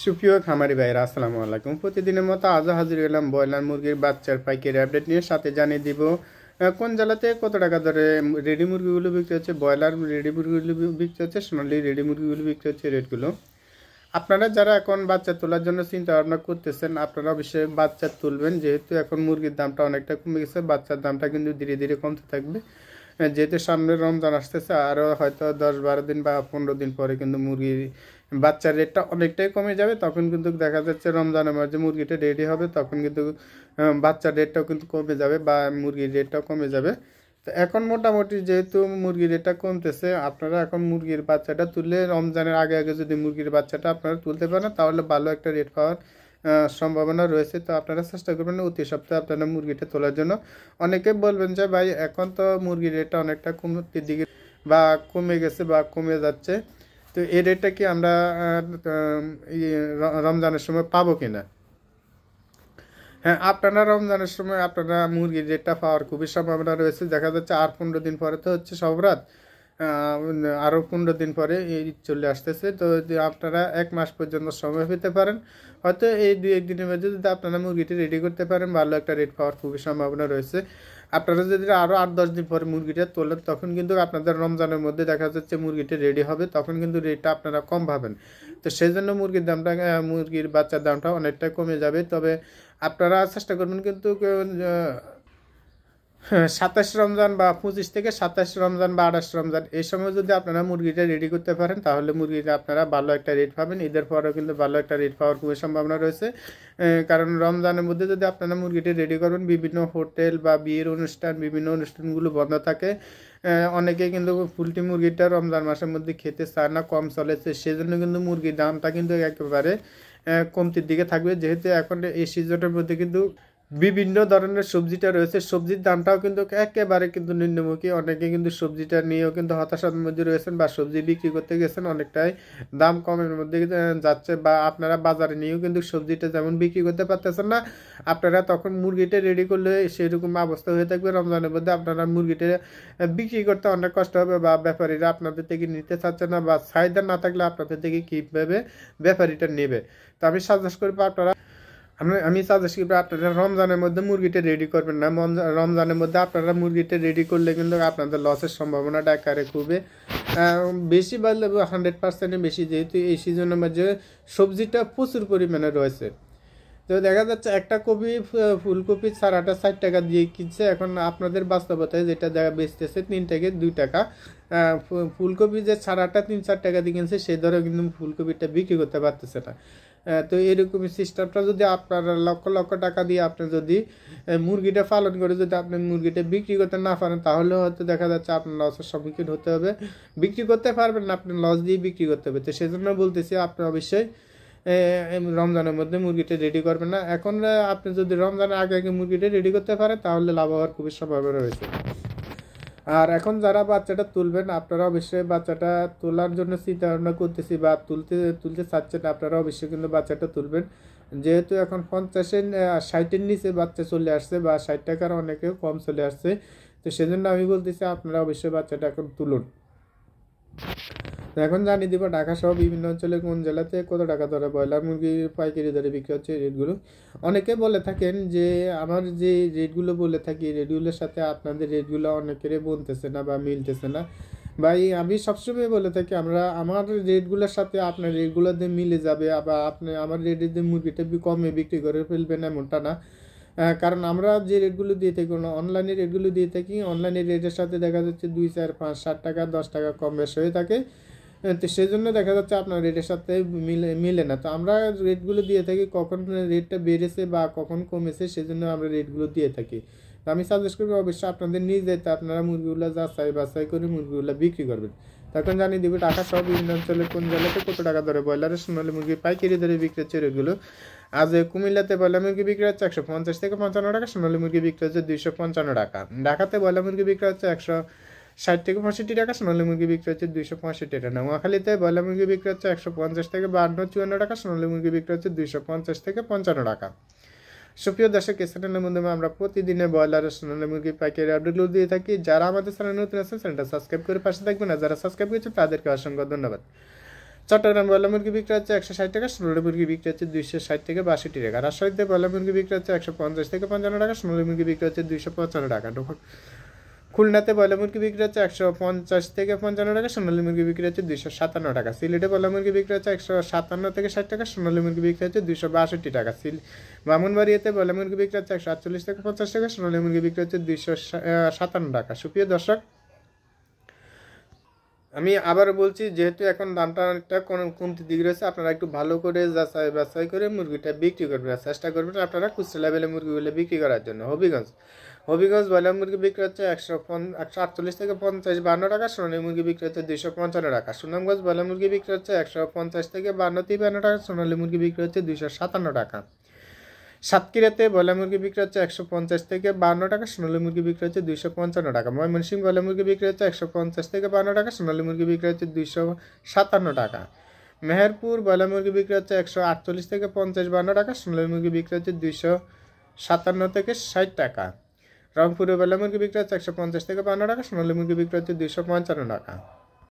সুপ্রিয় খামারি ভাইরা আসসালামু আলাইকুম। প্রতিদিনের মতো আজও হাজির হলাম ব্রয়লার মুরগির বাচ্চার পাইকারি আপডেট নিয়ে। সাথে জানিয়ে দিব কোন জেলাতে কত টাকা দরে রেডি মুরগিগুলো বিক্রি হচ্ছে, ব্রয়লার রেডি মুরগিগুলো বিক্রি হচ্ছে, সোনালি রেডি মুরগিগুলো বিক্রি হচ্ছে, রেটগুলো। আপনারা যারা এখন বাচ্চা তোলার জন্য চিন্তা ভাবনা করতেছেন, আপনারা অবশ্যই বাচ্চা তুলবেন, যেহেতু এখন মুরগির দামটা অনেকটা কমে গেছে। বাচ্চার দামটা কিন্তু ধীরে ধীরে কমতে থাকবে, যেহেতু সামনে রমজান আসতেছে। আরও হয়তো 10-12 দিন বা 15 দিন পরে কিন্তু মুরগির বাচ্চার রেটটা অনেকটাই কমে যাবে। তখন কিন্তু দেখা যাচ্ছে রমজানের মাঝে মুরগিটা রেডি হবে, তখন কিন্তু বাচ্চার রেটটাও কিন্তু কমে যাবে বা মুরগির রেটটাও কমে যাবে। তো এখন মোটামুটি যেহেতু মুরগির রেটটা কমতেছে, আপনারা এখন মুরগির বাচ্চাটা তুললে রমজানের আগে আগে যদি মুরগির বাচ্চাটা আপনারা তুলতে পারেন, তাহলে ভালো একটা রেট পাওয়ার সম্ভাবনা রয়েছে। তো আপনারা চেষ্টা করবেন অতি সপ্তাহে আপনারা মুরগিটা তোলার জন্য। অনেকে বলবেন যে ভাই এখন তো মুরগির রেটটা অনেকটা কমতির দিকে বা কমে গেছে বা কমে যাচ্ছে, তো এই রেটটা কি আমরা রমজানের সময় পাবো কিনা? হ্যাঁ, আপনারা রমজানের সময় আপনারা মুরগির রেটটা পাওয়ার খুবই সম্ভাবনা রয়েছে। দেখা যাচ্ছে আর 15 দিন পরে তো হচ্ছে সব রাত, আরও 15 দিন পরে ঈদ চলে আসতেছে। তো আপনারা 1 মাস পর্যন্ত সময় পেতে পারেন। হয়তো এই 2-1 দিনের মধ্যে যদি আপনারা মুরগিটি রেডি করতে পারেন, ভালো একটা রেট পাওয়ার খুবই সম্ভাবনা রয়েছে। আপনারা যদি আরও 8-10 দিন পরে মুরগিটা তোলেন, তখন কিন্তু আপনাদের রমজানের মধ্যে দেখা যাচ্ছে মুরগিটি রেডি হবে, তখন কিন্তু রেটটা আপনারা কম পাবেন। তো সেই জন্য মুরগির দামটা মুরগির বাচ্চার দামটা অনেকটা কমে যাবে। তবে আপনারা চেষ্টা করবেন কিন্তু 27 রমজান বা 25 থেকে 27 রমজান বা 28 রমজান এই সময় যদি আপনারা মুরগিটা রেডি করতে পারেন, তাহলে মুরগিটা আপনারা ভালো একটা রেট পাবেন। ঈদের পরেও কিন্তু ভালো একটা রেট পাওয়ার খুবই সম্ভাবনা রয়েছে। কারণ রমজানের মধ্যে যদি আপনারা মুরগিটা রেডি করবেন, বিভিন্ন হোটেল বা বিয়ের অনুষ্ঠান, বিভিন্ন অনুষ্ঠানগুলো বন্ধ থাকে। অনেকে কিন্তু পোলট্রি মুরগিটা রমজান মাসের মধ্যে খেতে চায় না, কম চলেছে। সেজন্য কিন্তু মুরগির দামটা কিন্তু একেবারে কমতির দিকে থাকবে। যেহেতু এখন এই সিজনের মধ্যে কিন্তু বিভিন্ন ধরনের সবজিটা রয়েছে, সবজির দামটাও কিন্তু একেবারে কিন্তু নিম্নমুখী। অনেকে কিন্তু সবজিটা নিয়েও কিন্তু হতাশার মধ্যে রয়েছেন বা সবজি বিক্রি করতে গেছেন, অনেকটাই দাম কমের মধ্যে যাচ্ছে। বা আপনারা বাজারে নিয়েও কিন্তু সবজিটা যেমন বিক্রি করতে পারতেছেন না, আপনারা তখন মুরগিটা রেডি করলে সেরকম অবস্থা হয়ে থাকবে। রমজানের মধ্যে আপনারা মুরগিটা বিক্রি করতে অনেক কষ্ট হবে, বা ব্যাপারীরা আপনাদের থেকে নিতে চাচ্ছে না, বা চাহিদা না থাকলে আপনাদের থেকে কীভাবে ব্যাপারীটা নেবে। তো আমি সাজেস্ট করবো আমি সাজেস্ট করবো আপনারা রমজানের মধ্যে মুরগিটা রেডি করবেন না। রমজানের মধ্যে আপনারা মুরগিটা রেডি করলে কিন্তু আপনাদের লসের সম্ভাবনাটা একেবারে খুবই বেশি, বললে 100% বেশি, যেহেতু এই সিজনের মধ্যে সবজিটা প্রচুর পরিমাণে রয়েছে। তো দেখা যাচ্ছে একটা কপি ফুলকপি ছাড়াটা 60 টাকা দিয়ে কিনছে, এখন আপনাদের বাস্তবতায় যেটা বেচতেছে 3 থেকে 2 টাকা। ফুলকপি যে ছাড়াটা 3-4 টাকা দিয়ে কিনছে, সে ধরে কিন্তু ফুলকপিটা বিক্রি করতে পারতেছে না। তো এরকমই সিস্টেমটা যদি আপনারা লক্ষ লক্ষ টাকা দিয়ে আপনি যদি মুরগিটা পালন করে যদি আপনি মুরগিটা বিক্রি করতে না পারেন, তাহলে হয়তো দেখা যাচ্ছে আপনার লসের সম্মুখীন হতে হবে। বিক্রি করতে পারবেন না, আপনি লস দিয়ে বিক্রি করতে হবে। তো সেজন্য বলতেছি আপনি অবশ্যই রমজানের মধ্যে মুরগিটা রেডি করবেন না। এখন আপনি যদি রমজানের আগে আগে মুরগিটা রেডি করতে পারেন, তাহলে লাভ হওয়ার খুবই সম্ভাবনা রয়েছে। আর এখন যারা বাচ্চাটা তুলবেন, আপনারা অবশ্যই বাচ্চাটা তোলার জন্য চিন্তা ভাবনা করতেছি বা তুলতে চাচ্ছেন, আপনারা অবশ্যই কিন্তু বাচ্চাটা তুলবেন। যেহেতু এখন 50-60-এর নিচে বাচ্চা চলে আসছে, বা 60 টাকার অনেকেও কম চলে আসছে। তো সেজন্য আমি বলতেছি আপনারা অবশ্যই বাচ্চাটা এখন তুলুন। এখন জানিয়ে দিব ঢাকা সহ বিভিন্ন অঞ্চলে কোন জেলাতে কত টাকা দরে ব্রয়লার মুরগি পাইকারি দরে বিক্রি হচ্ছে, রেটগুলো। অনেকে বলে থাকেন যে আমার যে রেটগুলো বলে থাকি, রেটগুলোর সাথে আপনাদের রেটগুলো অনেকেরই বলতেছে না বা মিলতেছে না। ভাই আমি সবসময় বলে থাকি আমার রেটগুলোর সাথে আপনার রেটগুলোতে মিলে যাবে, আবার আপনি আমার রেটে দিয়ে মুরগিটা কমে বিক্রি করে ফেলবেন এমনটা না। কারণ আমরা যে রেটগুলো দিয়ে থাকি, অনলাইনে রেটগুলো দিয়ে থাকি, অনলাইনের রেটের সাথে দেখা যাচ্ছে 2, 4, 5, 7 টাকা 10 টাকা কম বেশ হয়ে থাকে। তো সেই জন্য দেখা যাচ্ছে আপনার রেটের সাথে মিলে না। তো আমরা রেটগুলো দিয়ে থাকি কখন রেটটা বেড়েছে বা কখন কমেছে, সেজন্য আমরা রেটগুলো দিয়ে থাকি। তো আমি সাজেস্ট করবো অবশ্যই আপনাদের নিজ দায়িত্বে আপনারা মুরগিগুলো যাচাই বাছাই করে মুরগিগুলো বিক্রি করবেন। তখন জানিয়ে দেবো ঢাকা সহ বিভিন্ন অঞ্চলে কোন জেলাতে কত টাকা ধরে ব্রয়লারের সোনালী মুরগি পাইকারি ধরে বিক্রি হচ্ছে রেটগুলো। আজ কুমিল্লাতে ব্রয়লার মুরগি বিক্রি হচ্ছে 150 থেকে 55 টাকা, সোনালী মুরগি বিক্রি হচ্ছে 255 টাকা। ঢাকাতে ব্রয়লার মুরগি বিক্রি হচ্ছে 160 থেকে 65 টাকা, সোনালী মুরগি বিক্রি হচ্ছে 265 টাকা। নোয়াখালীতে ব্রয়লার মুরগি বিক্রি হচ্ছে 150 থেকে 52-54 টাকা, সোনালী মুরগি বিক্রি হচ্ছে 250 থেকে 55 টাকা। সুপ্রিয় দর্শক, এই চ্যানেলের মাধ্যমে আমরা প্রতিদিনে ব্রয়লারের সোনালী মুরগি পাইকারি আপডেটগুলো দিয়ে থাকি। যারা আমাদের চ্যানেল নতুন আছেন, চ্যানেলটা সাবস্ক্রাইব করে পাশে থাকবেন, আর যারা সাবস্ক্রাইব করেছেন তাদেরকে অসংখ্য ধন্যবাদ। চট্টগ্রাম ব্রয়লার মুরগি বিক্রি হচ্ছে 160 টাকা, সোনালী মুরগি বিক্রি হচ্ছে 260 থেকে 62 টাকা। রাজশাহীতে ব্রয়লার মুরগি বিক্রি হচ্ছে 150 থেকে 55 টাকা, সোনালী মুরগি বিক্রি হচ্ছে 255 টাকা। খুলনাতে ব্রয়লার মুরগি বিক্রি হচ্ছে 150 থেকে 55 টাকা, সোনালী মুরগি বিক্রি হচ্ছে 257 টাকা। সিলেটে ব্রয়লার মুরগি বিক্রি হচ্ছে 157 থেকে 60 টাকা, সোনালী মুরগি বিক্রি হচ্ছে 262 টাকা। ব্রাহ্মণবাড়িয়াতে ব্রয়লার মুরগি বিক্রি হচ্ছে 148 থেকে 50 টাকা, সোনালী মুরগি বিক্রি হচ্ছে 257 টাকা। সুপ্রিয় দর্শক, আমি আবার বলছি, যেহেতু এখন দামটা অনেকটা কমতি দিকে রয়েছে, আপনারা একটু ভালো করে যাচাই বাছাই করে মুরগিটা বিক্রি করবেন, চেষ্টা করবেন আপনারা খুচরা লেভেলে মুরগিগুলো বিক্রি করার জন্য। হবিগঞ্জ ব্রয়লার মুরগি বিক্রি হচ্ছে 148 থেকে 52 টাকা, সোনালী মুরগি বিক্রি হচ্ছে 255 টাকা। সুনামগঞ্জ ব্রয়লার মুরগি বিক্রি হচ্ছে 150 থেকে 52 টাকা, সোনালী মুরগি বিক্রি হচ্ছে 257 টাকা। সাতক্ষীরাতে ব্রয়লার মুরগি বিক্রি হচ্ছে 150 থেকে 52 টাকা, সোনালী মুরগি বিক্রি হচ্ছে 255 টাকা। ময়মনসিংহ ব্রয়লার মুরগি বিক্রি হচ্ছে 150 থেকে 52 টাকা, সোনালী মুরগি বিক্রি হচ্ছে 257 টাকা। মেহেরপুর ব্রয়লার মুরগি বিক্রি হচ্ছে 148 থেকে 52 টাকা, সোনালী মুরগি বিক্রি হচ্ছে 257 থেকে 60 টাকা। রংপুরে ব্রয়লার মুরগি বিক্রি হচ্ছে 150 থেকে 52 টাকা, সোনালী মুরগি বিক্রি হচ্ছে 255 টাকা।